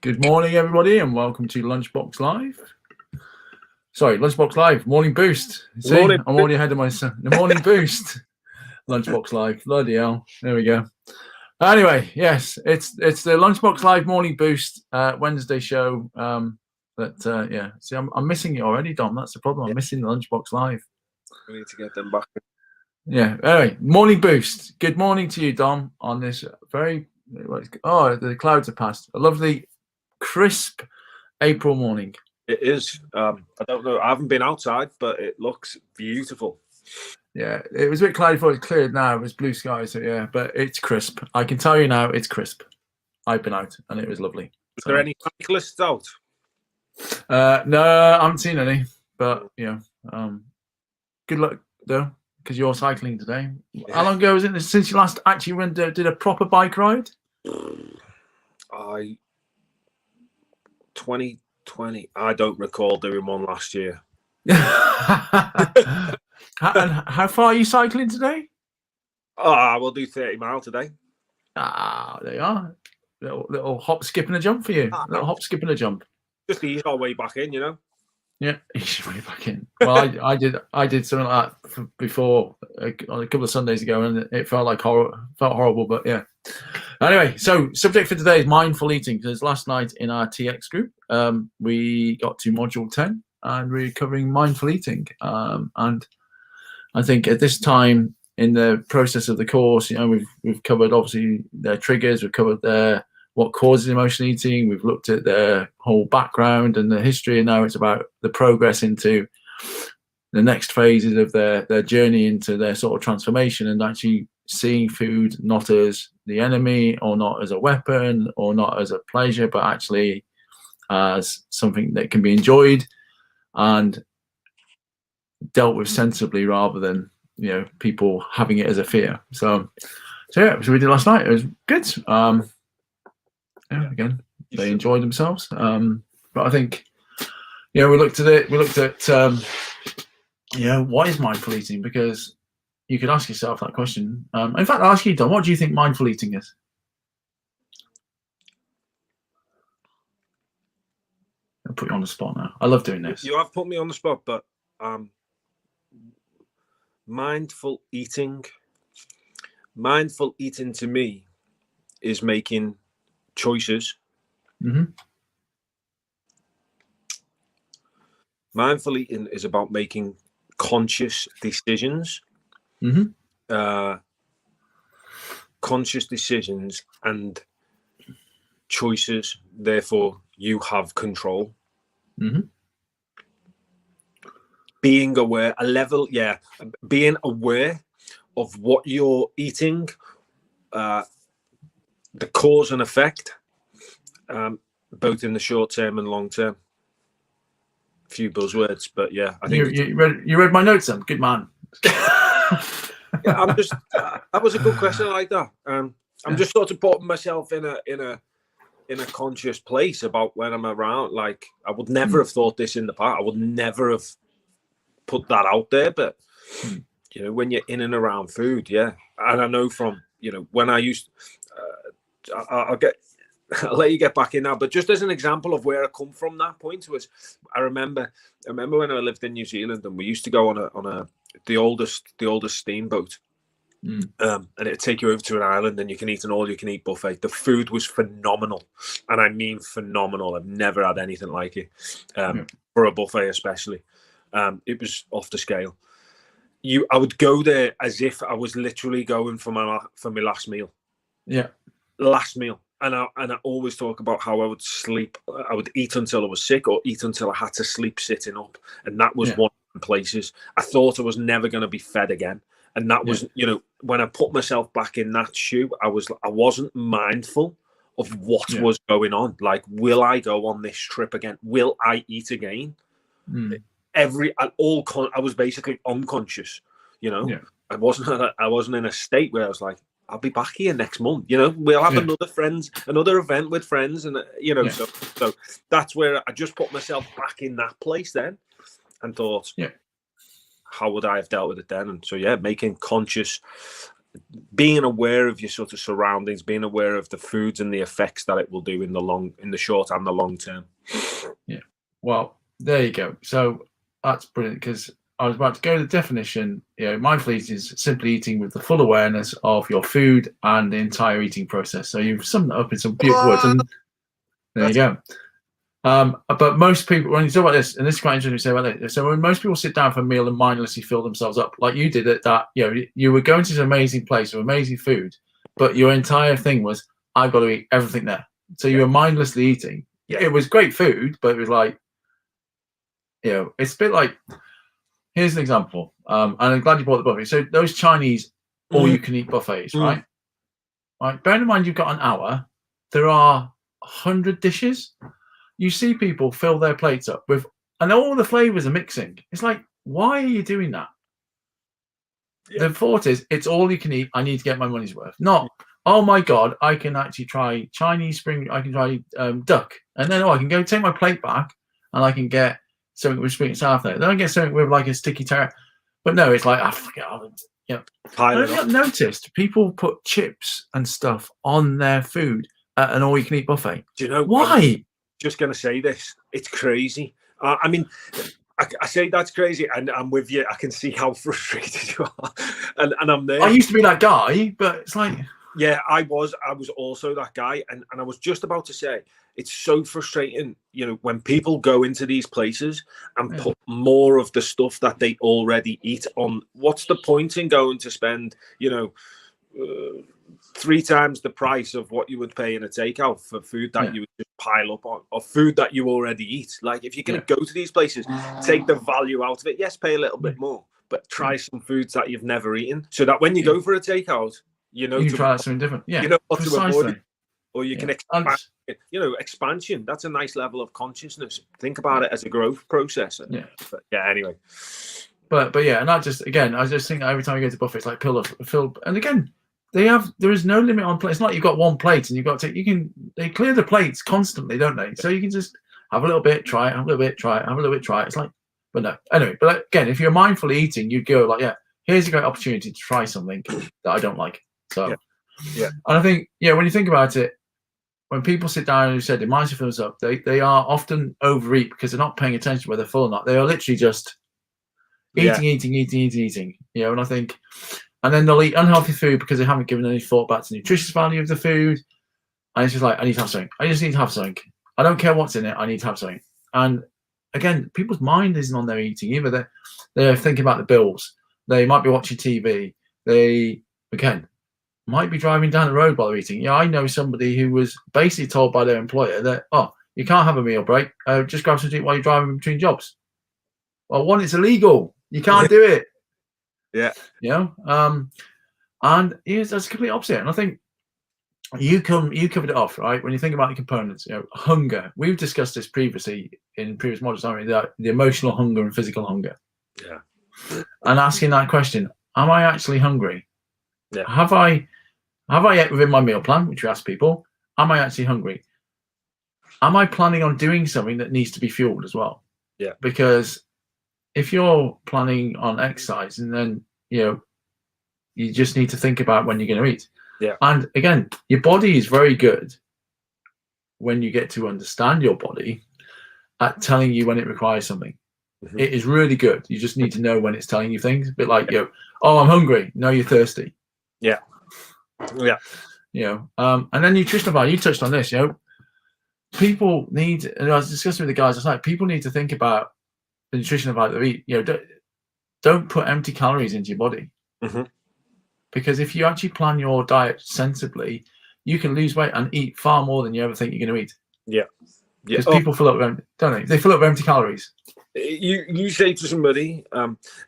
Good morning, everybody, and welcome to Lunchbox Live. Sorry, Lunchbox Live, Morning Boost. See, Morning. I'm already ahead of myself. The Morning Boost. Lunchbox Live. Bloody hell. There we go. Anyway, yes, it's the Lunchbox Live Morning Boost Wednesday show. See, I'm missing it already, Dom. That's the problem. I'm missing the Lunchbox Live. We need to get them back. Yeah. Anyway, Morning Boost. Good morning to you, Dom, on this the clouds have passed. A lovely, crisp April morning. It is. I don't know. I haven't been outside, but it looks beautiful. Yeah, it was a bit cloudy before it's cleared now. It was blue skies, so yeah, but it's crisp. I can tell you now, it's crisp. I've been out, and it was lovely. Was there any cyclists out? No, I haven't seen any, but good luck though, because you're cycling today. Yeah. How long ago was it since you last actually did a proper bike ride? 2020. I don't recall doing one last year. How far are you cycling today? I will do 30 miles today. There you are. Little hop, skip, and a jump for you. Little hop, skip, and a jump. Just ease our way back in, you know. Yeah, ease your way back in. Well, I did something like that before a couple of Sundays ago, and it felt horrible. But yeah. Anyway, so subject for today is mindful eating, because last night in our TX group, we got to module 10, and we're covering mindful eating. And I think at this time in the process of the course, we've covered obviously their triggers, we've covered what causes emotional eating, we've looked at their whole background and the history, and now it's about the progress into the next phases of their journey into their sort of transformation, and actually seeing food not as the enemy, or not as a weapon, or not as a pleasure, but actually as something that can be enjoyed and dealt with sensibly, rather than people having it as a fear. So we did last night. It was good. Again, they enjoyed themselves. But I think we looked at what is mindful eating, because you could ask yourself that question. In fact, I'll ask you, Don, what do you think mindful eating is? I'll put you on the spot now. I love doing this. You have put me on the spot, but mindful eating to me is making choices. Mm-hmm. Mindful eating is about making conscious decisions. Mm-hmm. Conscious decisions and choices, therefore you have control. Mm-hmm. Being aware, being aware of what you're eating, the cause and effect, both in the short term and long term. A few buzzwords, but yeah, I think you read my notes then. Good man. I'm just that was a good question. I like that. I'm just sort of putting myself in a conscious place about when I'm around. Like, I would never have thought this in the past. I would never have put that out there, but when you're in and around food, and I know from when I used I'll let you get back in now, but just as an example of where I come from, that point was I remember when I lived in New Zealand, and we used to go on the oldest steamboat, and it'd take you over to an island, and you can eat an all-you-can-eat buffet. The food was phenomenal, and I mean phenomenal. I've never had anything like it, for a buffet especially. It was off the scale. I would go there as if I was literally going for my last meal. Yeah, last meal. And I always talk about how I would sleep. I would eat until I was sick, or eat until I had to sleep sitting up. And that was one of the places. I thought I was never going to be fed again. And that was, when I put myself back in that shoe, I wasn't mindful of what was going on. Like, will I go on this trip again? Will I eat again? I was basically unconscious. I wasn't in a state where I was like, I'll be back here next month. We'll have another event with friends, and so that's where I just put myself back in that place then, and thought, how would I have dealt with it then? And so making conscious being aware of your sort of surroundings, being aware of the foods and the effects that it will do in the short and the long term. Yeah. Well, there you go. So that's brilliant, because I was about to go to the definition. Mindful eating is simply eating with the full awareness of your food and the entire eating process. So you've summed it up in some beautiful words, and there you go. But most people, when you talk about this, and this is quite interesting to say about it. So when most people sit down for a meal and mindlessly fill themselves up, like you did, you were going to this amazing place with amazing food, but your entire thing was, I've got to eat everything there. So you were mindlessly eating. Yeah. It was great food, but it was like, it's a bit like, here's an example. And I'm glad you brought the buffet. So those Chinese all-you-can-eat buffets, right? Right. Bear in mind, you've got an hour. There are 100 dishes. You see people fill their plates up with, and all the flavors are mixing. It's like, why are you doing that? The thought is, it's all you can eat. I need to get my money's worth. Not, oh my God, I can actually try Chinese spring. I can try duck, and then I can go take my plate back, and I can get something with sweet and sour there. Then I get something with like a sticky teriyaki. But no, it's like, I've noticed people put chips and stuff on their food at an all-you-can-eat buffet. Do you know why? Just going to say this. It's crazy. I mean, I say that's crazy, and I'm with you. I can see how frustrated you are, and I'm there. I used to be that guy, but it's like, yeah, I was also that guy, and I was just about to say, it's so frustrating, when people go into these places and put more of the stuff that they already eat on. What's the point in going to spend, 3 times the price of what you would pay in a takeout for food that you would just pile up on, or food that you already eat? Like, if you're going to go to these places, take the value out of it. Yes, pay a little bit more, but try some foods that you've never eaten, so that when you go for a takeout, you try something different. Yeah, you know what precisely. to avoid, or you can expand. Expansion. That's a nice level of consciousness. Think about it as a growth process. But anyway. But yeah, and I just think every time you go to buffet, it's like fill. And again, there is no limit on plate. It's not like you've got one plate and you've got to they clear the plates constantly, don't they? So you can just have a little bit, try it, have a little bit, try it, have a little bit, try it. It's like, but no. Anyway, but again, if you're mindful eating, you'd go like, here's a great opportunity to try something that I don't like. So and I think, when you think about it, when people sit down and you said they mindful fills up, they are often overeat because they're not paying attention whether they're full or not. They are literally just eating. And I think, and then they'll eat unhealthy food because they haven't given any thought back to the nutritious value of the food. And it's just like, I need to have something. I just need to have something. I don't care what's in it. I need to have something. And again, people's mind isn't on their eating either. They're thinking about the bills. They might be watching TV. They, again, might be driving down the road while they're eating. I know somebody who was basically told by their employer that, you can't have a meal break. Just grab something to eat while you're driving between jobs. Well, one, it's illegal. You can't do it. And that's the complete opposite. And I think you covered it off, right? When you think about the components, hunger. We've discussed this previously in previous modules, haven't we? The emotional hunger and physical hunger. Yeah. And asking that question, am I actually hungry? Yeah. Have I ate within my meal plan, which we ask people, am I actually hungry? Am I planning on doing something that needs to be fueled as well? Yeah. Because if you're planning on exercise, and then you just need to think about when you're going to eat. Yeah. And again, your body is very good when you get to understand your body at telling you when it requires something. Mm-hmm. It is really good. You just need to know when it's telling you things. A bit like, I'm hungry. No, you're thirsty. Yeah. And then nutritional value. You touched on this. People need. And I was discussing with the guys last night. People need to think about the nutritional value they eat. Don't put empty calories into your body. Mm-hmm. Because if you actually plan your diet sensibly, you can lose weight and eat far more than you ever think you're going to eat. Yeah. Because people fill up with, don't they? They fill up with empty calories. You say to somebody,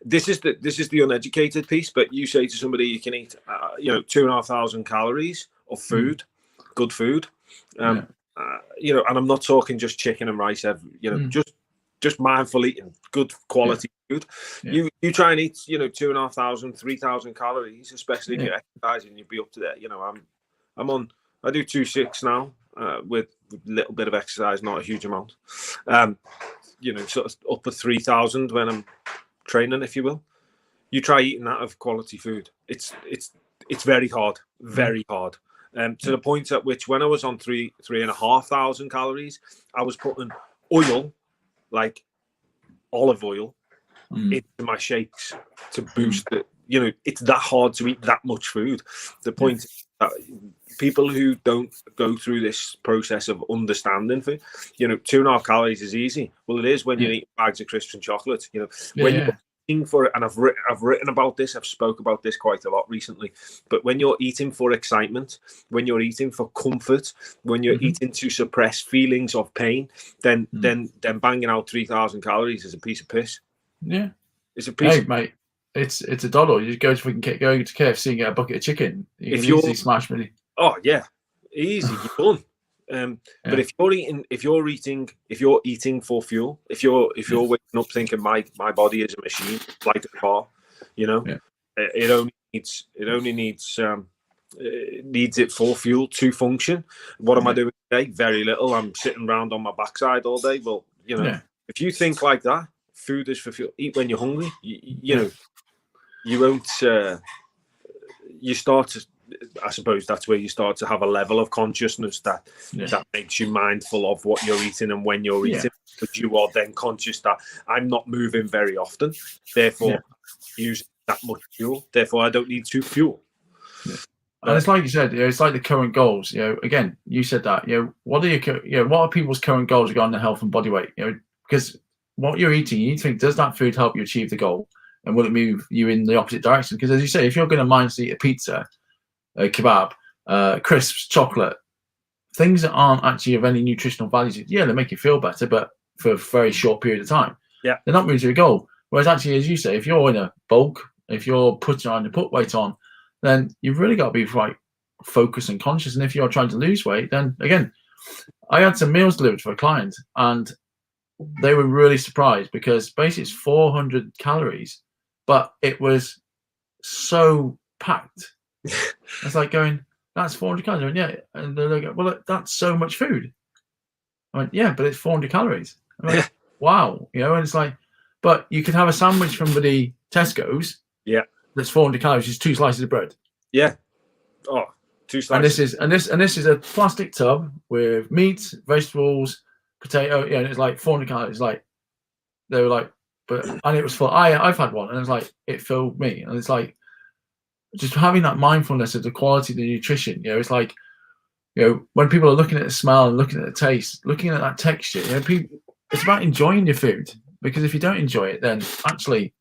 this is the uneducated piece, but you say to somebody you can eat, 2,500 calories of food, good food, and I'm not talking just chicken and rice, just mindful eating, good quality food. You try and eat, 2,500, 3,000 calories, especially if you're exercising, you'd be up to that. I do 2.6 now with a little bit of exercise, not a huge amount. Sort of up at 3,000 when I'm training, if you will. You try eating that of quality food. It's it's very hard, very hard. To the point at which when I was on 3,500 calories, I was putting oil, like olive oil, into my shakes to boost it. You know, it's that hard to eat that much food. The point that people who don't go through this process of understanding food, you know, 2.5 calories is easy. Well, it is when you eat bags of crisps and chocolate. You know, when you're eating for it, and I've written about this, I've spoke about this quite a lot recently. But when you're eating for excitement, when you're eating for comfort, when you're eating to suppress feelings of pain, then banging out 3,000 calories is a piece of piss. Yeah, it's a piece. Hey, mate. It's a dollar. You go to KFC and get a bucket of chicken. You can easily smash money. Oh yeah, easy, you're done. But if you're eating for fuel, if you're waking up thinking my body is a machine, like a car, you know, it only needs it for fuel to function. What am I doing today? Very little. I'm sitting around on my backside all day. Well, you know, if you think like that, food is for fuel. Eat when you're hungry. You know, you won't. You start to. I suppose that's where you start to have a level of consciousness that makes you mindful of what you're eating and when you're eating. But you are then conscious that I'm not moving very often, therefore using that much fuel. Therefore, I don't need to fuel. And it's like you said, you know, it's like the current goals. You know, again, you said that. You know, what are people's current goals regarding their health and body weight? You know, because what you're eating, you need to think, does that food help you achieve the goal, and will it move you in the opposite direction? Because as you say, if you're going to mindlessly eat a pizza, a kebab, crisps, chocolate, things that aren't actually of any nutritional value, they make you feel better, but for a very short period of time. They're not moving to a goal. Whereas actually, as you say, if you're in a bulk, if you're putting on, you put weight on, then you've really got to be quite focused and conscious. And if you're trying to lose weight, then again, I had some meals delivered for a client, and they were really surprised because basically it's 400 calories, but it was so packed. It's like going, that's 400 calories. I went, and they're like, well, that's so much food. I went, yeah, but it's 400 calories. I'm like, wow, you know, and it's like, but you can have a sandwich from the Tesco's. That's 400 calories, is 2 slices of bread. 2 slices. And this is a plastic tub with meat, vegetables, potato. And it's like 400 calories. Like they were like, and it was full. I've had one, and it's like it filled me, and it's like, just having that mindfulness of the quality of the nutrition. You know, it's like, you know, when people are looking at the smell and looking at the taste, looking at that texture, you know, it's about enjoying your food, because if you don't enjoy it, then actually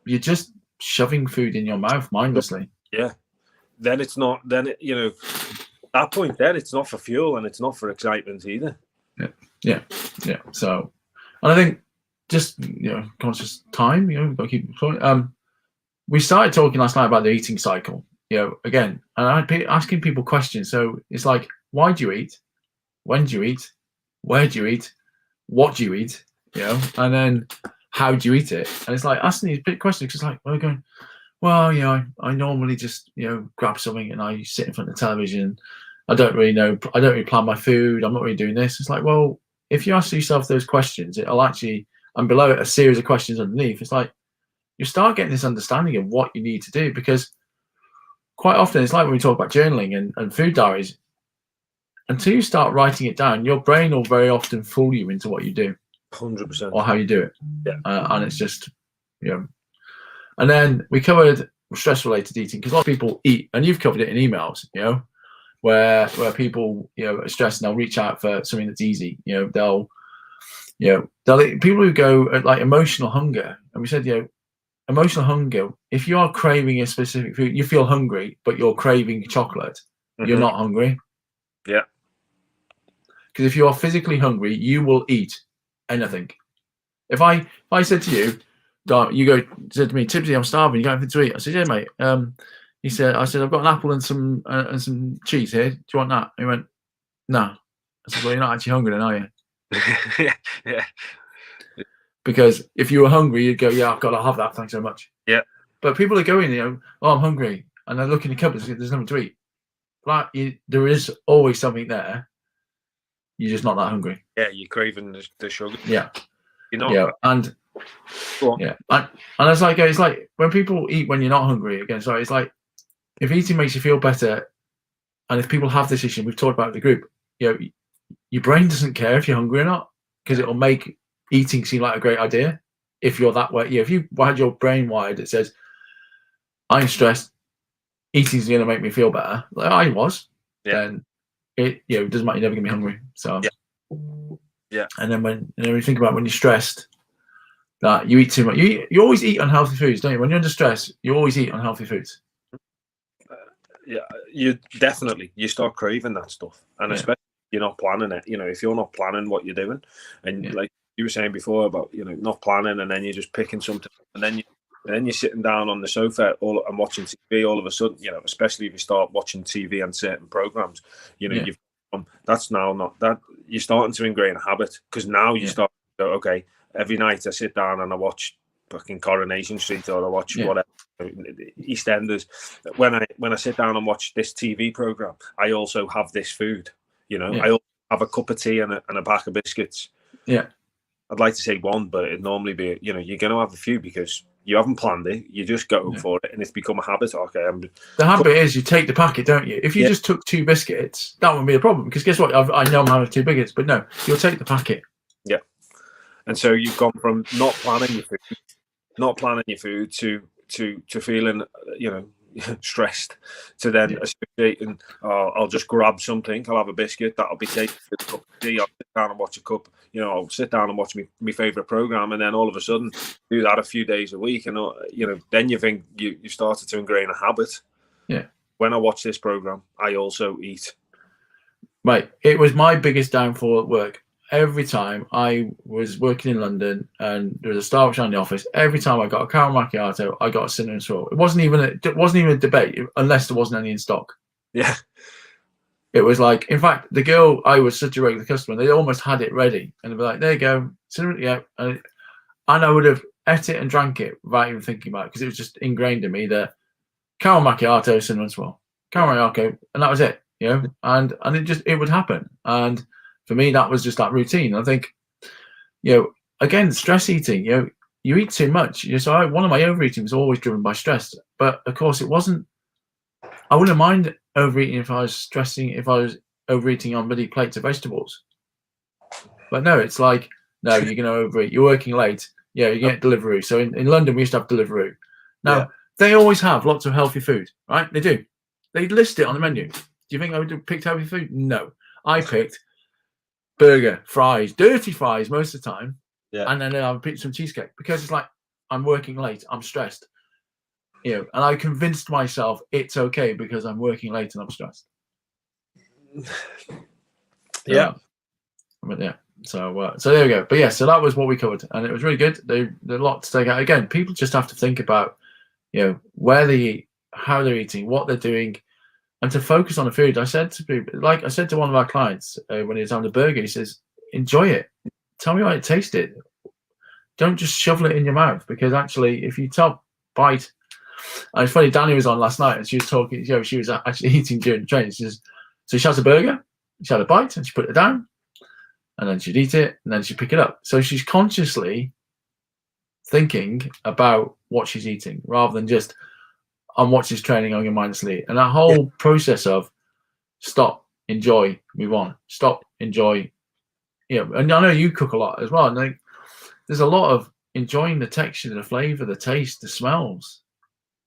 you're just shoving food in your mouth mindlessly. Then it's not, you know, at that point then it's not for fuel and it's not for excitement either. So, and I think just, you know, conscious time, you know, we've got to keep going. We started talking last night about the eating cycle, you know, again, and I'd be asking people questions. So it's like, why do you eat? When do you eat? Where do you eat? What do you eat? You know, and then how do you eat it? And it's like asking these big questions, because it's like, we're going, well, you know, I normally just, you know, grab something and I sit in front of the television. I don't really plan my food. I'm not really doing this. It's like, well, if you ask yourself those questions, it'll actually, and below it, a series of questions underneath, it's like, you start getting this understanding of what you need to do, because quite often it's like when we talk about journaling and food diaries, until you start writing it down, your brain will very often fool you into what you do 100% or how you do it. And it's just, you know, and then we covered stress related eating, because a lot of people eat, and you've covered it in emails, you know, where people, you know, are stressed and they'll reach out for something that's easy. You know, they'll people who go at like emotional hunger, and we said, you know, emotional hunger, if you are craving a specific food, you feel hungry, but you're craving chocolate, you're not hungry. Because if you are physically hungry, you will eat anything. If I said to you, you said to me, Tipsy, I'm starving, you got anything to eat? I said, yeah, mate. I said, I've got an apple and some cheese here. Do you want that? He went, no. I said, well, you're not actually hungry then, are you? Because if you were hungry, you'd go, yeah, I've got to have that, thanks so much. But people are going, you know, oh, I'm hungry, and they're looking in the cupboards, there's nothing to eat. But there is always something there. You're just not that hungry. You're craving the sugar. You're not. And Go on. Yeah, and it's like when people eat when you're not hungry again. So it's like if eating makes you feel better, and if people have this issue, we've talked about it in the group. You know, your brain doesn't care if you're hungry or not because it'll make eating seem like a great idea. If you're that way, if you had your brain wired, it says, "I'm stressed. Eating's going to make me feel better." Like I was, then it doesn't matter. You're never going to be hungry. So yeah. And then when you think about when you're stressed, that you eat too much. You always eat unhealthy foods, don't you? When you're under stress, you always eat unhealthy foods. Yeah, you definitely start craving that stuff, and especially if you're not planning it. If you're not planning what you're doing, and like you were saying before about not planning, and then you're just picking something, and then you're sitting down on the sofa and watching TV. All of a sudden, especially if you start watching TV and certain programs, you've that's now not that you're starting to ingrain a habit because now you start to go, okay, every night I sit down and I watch fucking Coronation Street or I watch whatever EastEnders. When I sit down and watch this TV program, I also have this food. I also have a cup of tea and a pack of biscuits. Yeah, I'd like to say one, but it'd normally be you're going to have a few because you haven't planned it. You just go for it, and it's become a habit. Okay, the habit is you take the packet, don't you? If you just took 2 biscuits, that wouldn't be a problem because guess what? I know I'm having 2 biscuits, but no, you'll take the packet. Yeah, and so you've gone from not planning your food to feeling stressed to then associating. I'll just grab something. I'll have a biscuit. That'll be taken to the cup of tea. I'll sit down and watch a cup. I'll sit down and watch my favorite program, and then all of a sudden do that a few days a week, and then you think you started to ingrain a habit. Yeah. When I watch this program, I also eat. Right. It was my biggest downfall at work. Every time I was working in London and there was a Starbucks in the office, every time I got a caramel macchiato, I got a cinnamon swirl. It wasn't even a debate unless there wasn't any in stock. Yeah. It was like, in fact, the girl, I was such a regular customer, they almost had it ready. And they'd be like, there you go, cinnamon, yeah. And I would have ate it and drank it without even thinking about it because it was just ingrained in me that caramel macchiato, cinnamon swirl, caramel macchiato, and that was it, and it would happen. And for me, that was just that routine. I think, again, stress eating, you eat too much. So one of my overeating was always driven by stress. But of course, it wasn't, I wouldn't mind overeating if I was overeating on bloody plates of vegetables. But no, it's like, no, you're going to overeat. You're working late. Yeah, you get Deliveroo. So in London, we used to have Deliveroo. Now, they always have lots of healthy food, right? They do. They list it on the menu. Do you think I would have picked healthy food? No. I picked burger, fries, dirty fries most of the time, and then I'll pick some cheesecake because it's like I'm working late, I'm stressed, and I convinced myself it's okay because I'm working late and I'm stressed. So there we go. But so that was what we covered, and it was really good. There's a lot to take out. Again, people just have to think about, where they eat, how they're eating, what they're doing. And to focus on the food, I said to people, like I said to one of our clients when he was having a burger, he says, enjoy it. Tell me how it tasted. Don't just shovel it in your mouth because actually, if you bite, and it's funny, Danny was on last night and she was talking, she was actually eating during the training. So she has a burger, she had a bite and she put it down and then she'd eat it and then she'd pick it up. So she's consciously thinking about what she's eating rather than just, I'm watching this training, I'm going to mindlessly. And that whole process of stop, enjoy, move on, stop, enjoy. And I know you cook a lot as well. And there's a lot of enjoying the texture, the flavor, the taste, the smells.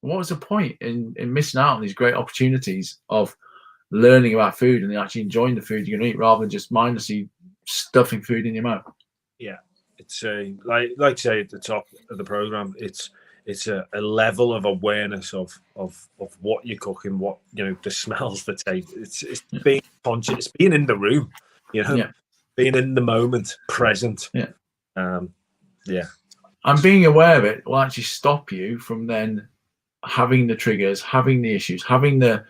What was the point in missing out on these great opportunities of learning about food and actually enjoying the food you're going to eat rather than just mindlessly stuffing food in your mouth? Yeah, it's like I say at the top of the program, it's a level of awareness of what you're cooking, what the smells, the taste. It's being conscious, being in the room, being in the moment, present. And being aware of it will actually stop you from then having the triggers, having the issues, having the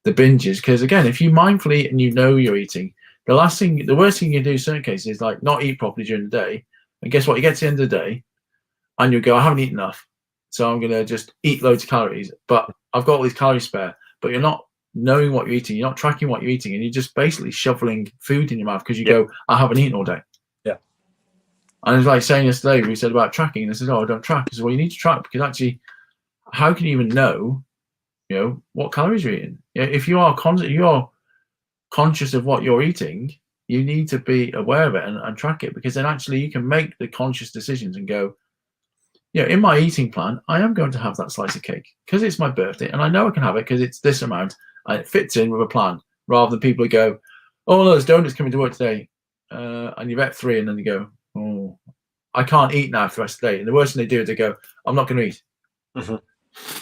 binges. Because again, if you mindfully eat and you're eating, the worst thing you can do in certain cases is like not eat properly during the day. And guess what? You get to the end of the day and you go, I haven't eaten enough. So I'm going to just eat loads of calories, but I've got all these calories spare. But you're not knowing what you're eating. You're not tracking what you're eating. And you're just basically shoveling food in your mouth because you go, I haven't eaten all day. Yeah. And it's like saying yesterday, we said about tracking, and I said, "Oh, I don't track." I said, "Well, you need to track because actually, how can you even know, what calories you're eating? If you are conscious of what you're eating, you need to be aware of it and track it, because then actually you can make the conscious decisions and go, in my eating plan, I am going to have that slice of cake because it's my birthday and I know I can have it because it's this amount and it fits in with a plan, rather than people who go, "Oh, no, there's donuts coming to work today," and you've ate 3 and then they go, "Oh, I can't eat now for the rest of the day." And the worst thing they do is they go, "I'm not going to eat." Mm-hmm.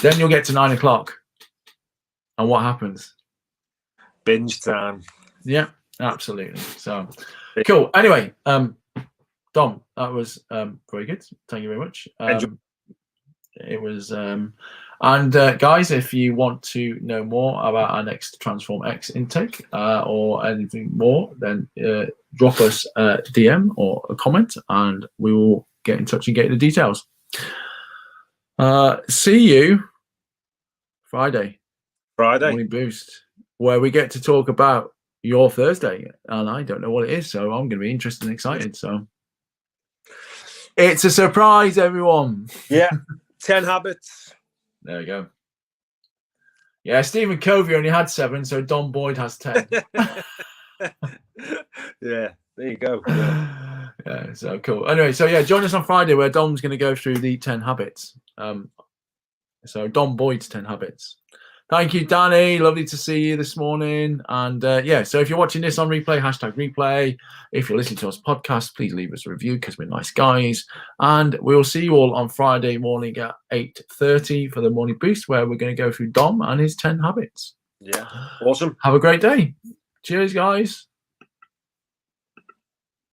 Then you'll get to 9 o'clock. And what happens? Binge time. Yeah, absolutely. So cool. Anyway, Dom, that was very good. Thank you very much. It was, and guys, if you want to know more about our next Transform X intake or anything more, then drop us a DM or a comment, and we will get in touch and get the details. See you Friday Morning Boost, where we get to talk about your Thursday, and I don't know what it is, so I'm going to be interested and excited. So it's a surprise, everyone. Yeah, 10 habits. There we go. Yeah, Stephen Covey only had 7, so Don Boyd has 10. Yeah, there you go. Yeah, so cool. Anyway, so yeah, join us on Friday where Dom's going to go through the 10 habits. So Don Boyd's 10 habits. Thank you, Danny. Lovely to see you this morning. And yeah, so if you're watching this on replay, #replay. If you're listening to us podcast, please leave us a review because we're nice guys. And we'll see you all on Friday morning at 8:30 for the Morning Boost, where we're going to go through Dom and his 10 habits. Yeah, awesome. Have a great day. Cheers, guys.